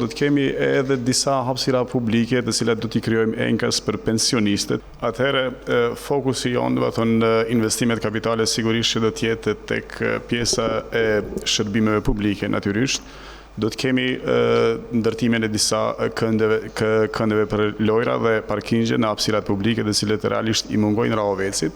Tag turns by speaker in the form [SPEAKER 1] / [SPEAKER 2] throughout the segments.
[SPEAKER 1] do të kemi edhe disa hapësira publike të cilat do t'i krijojmë enkas për pensionistët. Atëherë fokusi jonë, do të thonë investimet kapitale sigurisht që do të jetë tek pjesa e shërbimeve publike natyrisht. Do të kemi ndërtimin e disa këndeve për lojra dhe parkingje në hapësirat publike, të cilët realisht i mungojnë Rahovecit.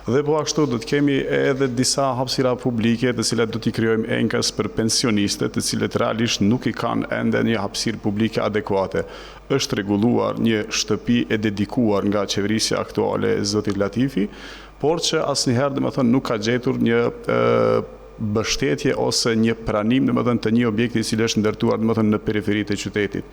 [SPEAKER 1] Dhe po ashtu do të kemi edhe disa hapësira publike të cilat do t'i krijojmë enkas për pensionistët, të cilët realisht nuk i kanë ende një hapësirë publike adekuate. Është rregulluar një shtëpi e dedikuar nga qeverisja aktuale e zotit Latifi, por që asnjëherë domethënë nuk ka gjetur një mbështetje ose një pranim domethënë të një objekti i cili është ndërtuar domethënë në periferitë e qytetit.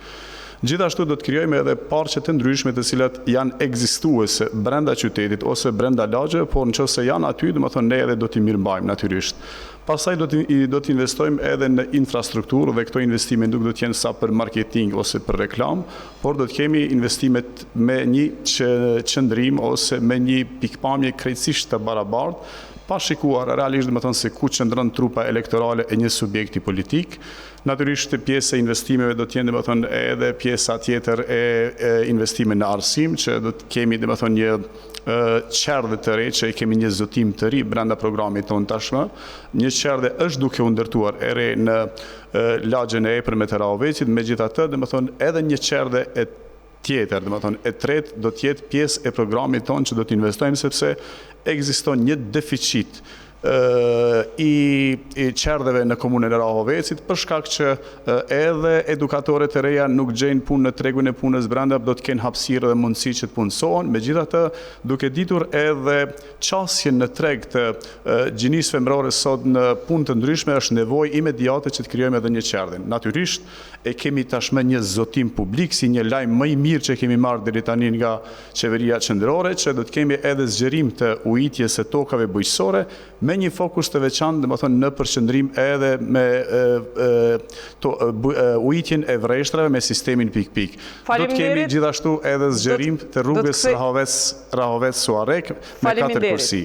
[SPEAKER 1] Gjithashtu do të krijojmë edhe parqe të ndryshme të cilat janë ekzistuese brenda qytetit ose brenda lagjeve, por nëse janë aty, domethënë ne edhe do t'i mirëmbajmë natyrisht. Pastaj do të investojmë edhe në infrastrukturë dhe këto investime nuk do të jenë sa për marketing ose për reklam, por do të kemi investimet me një qëndrim ose me një pikpamje krejtësisht të barabartë, pa shikuar realisht domethënë se ku qëndron trupa elektorale e një subjekti politik. Natyrisht pjesë e investimeve do të jenë domethënë edhe pjesa tjetër e investime në arsim, që do të kemi domethënë një qerdhe të re, që kemi një zotim të ri brenda programit tonë tashmë. Një qerdhe është duke u ndërtuar e re në lagjen e epërme të Rahovecit, megjithatë domethënë edhe një qerdhe e tjetër, domethënë e tretë do të jetë pjesë e programit tonë që do të investojmë, sepse ekziston një deficit i qerdheve në komunën e Rahovecit, për shkak që edhe edukatorët e reja nuk gjejnë punë në tregun e punës brenda, do të kenë hapësirë dhe mundësi që të punësohen. Megjithatë, duke ditur edhe qasjen në treg të gjinisë femërore sot në punë të ndryshme, është nevojë imediate që të krijojmë edhe një qerdhe. Natyrisht e kemi tashmë një zotim publik si një lajm më i mirë që kemi marrë deri tani nga qeveria qendrore, që do të kemi edhe zgjerim të ujitjes së tokave bujqësore me një fokus të veçantë, domethënë në përqendrim edhe me ujitjen e vreshtrave me sistemin pik-pik. Do të kemi gjithashtu edhe zgjerim të rrugës Rahovec-Suarek me 4 kursi.